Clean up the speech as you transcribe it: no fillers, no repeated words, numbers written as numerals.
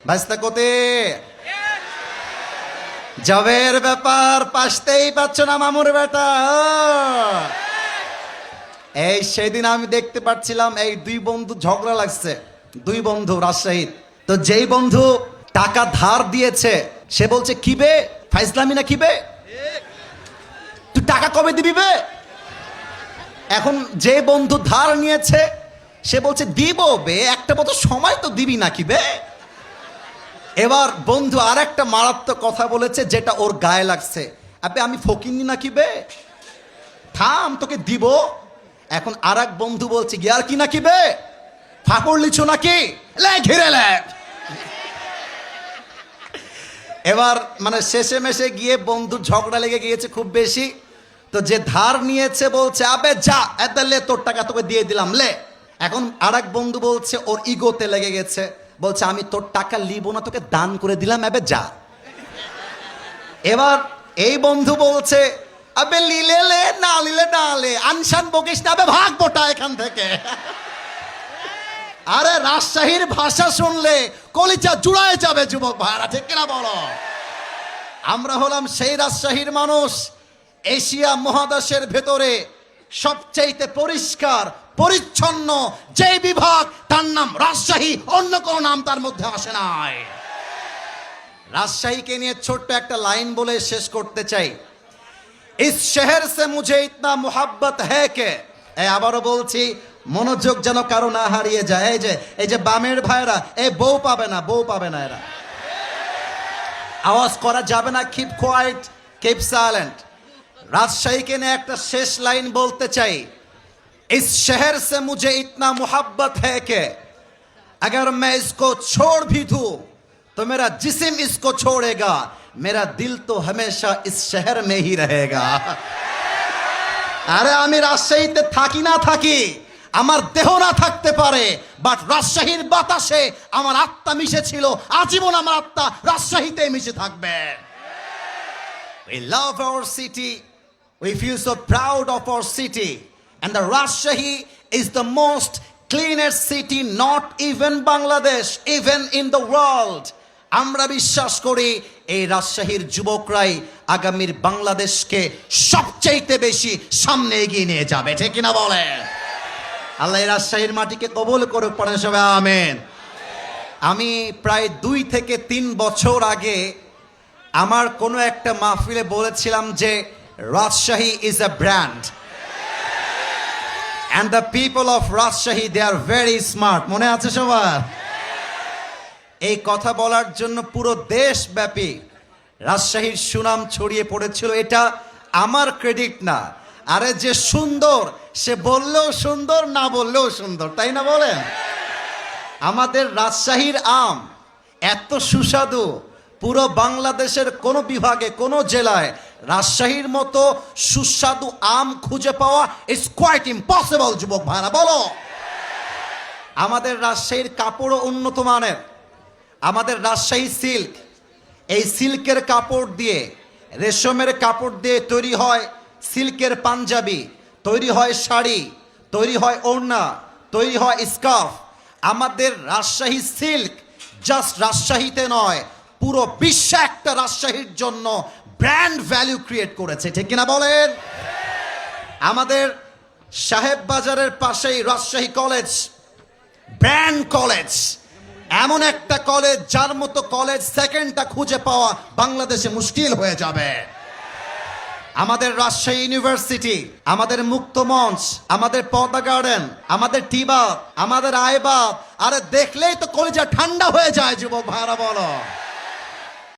ভাইস্তা কোতে জবের ব্যাপার পাশতেই পাচ্ছ না মামুর বেটা। এই সেদিন আমি দেখতে পাচ্ছিলাম এই দুই বন্ধু ঝগড়া লাগছে, দুই বন্ধু রাজশাহী। তো যেই বন্ধু টাকা ধার দিয়েছে সে বলছে কি বে ফাইজলামি না কি বে, তুই টাকা কবে দিবি বে। এখন যে বন্ধু ধার নিয়েছে সে বলছে দিব বে, একটা মতো সময় তো দিবি নাকি বে। এবার বন্ধু আর একটা মারাত্মক কথা বলেছে যেটা ওর গায়ে লাগছে, আবে আমি ফকিন্নি নাকি বে, থাম তোকে দিব। এখন আর এক বন্ধু বলছে গিয়ার কি নাকি বে, ফাঁকড় লিছো নাকি, লে ঘিরে লে। এবার মানে শেষে মেশে গিয়ে বন্ধু ঝগড়া লেগে গিয়েছে খুব বেশি। তো যে ধার নিয়েছে বলছে আবে যা এত লে, তোর টাকা তোকে দিয়ে দিলাম লে। এখন আর এক বন্ধু বলছে ওর ইগোতে লেগে গেছে, বলছে আমি তোর টাকা লিব না, তোকে দান করে দিলাম এবে যা। এবার এই বন্ধু বলছে আবে লিলে লে না লিলে না লে, আনশান বকিস না, আবে ভাগ বোটা এখান থেকে। আরে রাজশাহীর ভাষা শুনলে কলিজা জুড়ায় যাবে যুবক ভাইরা, ঠিক কিনা বলো। আমরা হলাম সেই রাজশাহীর মানুষ, এশিয়া মহাদেশের ভেতরে সবচেয়ে পরিষ্কার পরিচ্ছন্ন যে বিভাগ তার নাম রাজশাহী, অন্য কোন নাম তার মধ্যে আসে নাই। রাজশাহীকে নিয়ে ছোট্ট একটা লাইন বলে শেষ করতে চাই। ইস শহর সে মুঝে ইতনা মোহাব্বত হ্যায় কে, আবারও বলছি মনোযোগ যেন কারো না হারিয়ে যায়। এই যে বামের ভাইরা এই বউ পাবে না, বউ পাবে না, এরা আওয়াজ করা যাবে না, কিপ কোয়াইট কিপ সাইলেন্ট। রাজশাহীকে নিয়ে একটা শেষ লাইন বলতে চাই। इस शहर से मुझे इतना मोहब्बत है कि अगर मैं इसको छोड़ भी दूं तो मेरा जिस्म इसको छोड़ेगा, मेरा दिल तो हमेशा इस शहर में ही रहेगा। আরে আমি রাজশাহীতে থাকি না থাকি, আমার দেহ না থাকতে পারে, বাট রাজশাহীর বাতাসে আমার আত্মা মিশে ছিল, আজীবন আমার আত্মা রাজশাহীতে মিশে থাকবে। We love our city, we feel so proud of our city. And the Rajshahi is the most cleanest city, not even Bangladesh, even in the world. আমরা বিশ্বাস করি এই রাজশাহীর যুবকরাই আগামীর বাংলাদেশকে সবচেয়ে বেশি সামনে এগিয়ে নিয়ে যাবে, ঠিক কিনা বলেন। আল্লাহ এই রাজশাহীর মাটিকে কবুল করুক, পড়েন সবাই আমিন। আমি প্রায় 2 থেকে 3 বছর আগে আমার কোনো একটা মাহফিলে বলেছিলাম যে Rajshahi is a brand and the people of Rajshahi they are very smart, মনে আছে সবার। এই কথা বলার জন্য পুরো দেশব্যাপী রাজশাহীর সুনাম ছড়িয়ে পড়েছিল। এটা আমার ক্রেডিট না, আরে যে সুন্দর সে বললেও সুন্দর, না বললেও সুন্দর, তাই না বলেন। আমাদের রাজশাহীর আম এত সুস্বাদু, পুরো বাংলাদেশের কোনো বিভাগে কোনো জেলায় রাজশাহীর মতো সুস্বাদু আম খুঁজে পাওয়া ইটস কোয়াইট ইম্পসিবল। যুবক ভাইরা বলো, আমাদের রাজশাহীর কাপড়ও উন্নত মানের। আমাদের রাজশাহী সিল্ক, এই সিল্কের কাপড় দিয়ে, রেশমের কাপড় দিয়ে তৈরি হয় সিল্কের পাঞ্জাবি, তৈরি হয় শাড়ি, তৈরি হয় ওড়না, তৈরি হয় স্কার্ফ। আমাদের রাজশাহী সিল্ক জাস্ট রাজশাহীতে নয়, পুরো বিশ্বে একটা রাজশাহীর জন্য ব্র্যান্ড ভ্যালু ক্রিয়েট করেছে, ঠিক কিনা বলেন। আমাদের সাহেব বাজারের পাশেই রাজশাহী কলেজ, ব্র্যান্ড কলেজ, এমন একটা কলেজ যার মতো কলেজ সেকেন্ডটা খুঁজে পাওয়া বাংলাদেশে মুশকিল হয়ে যাবে। আমাদের রাজশাহী ইউনিভার্সিটি, আমাদের মুক্ত মঞ্চ, আমাদের পদ্মা গার্ডেন, আমাদের টিবাব, আমাদের আইবাব, আরে দেখলেই তো কলিজা ঠান্ডা হয়ে যায় যুবক ভাইরা বলো।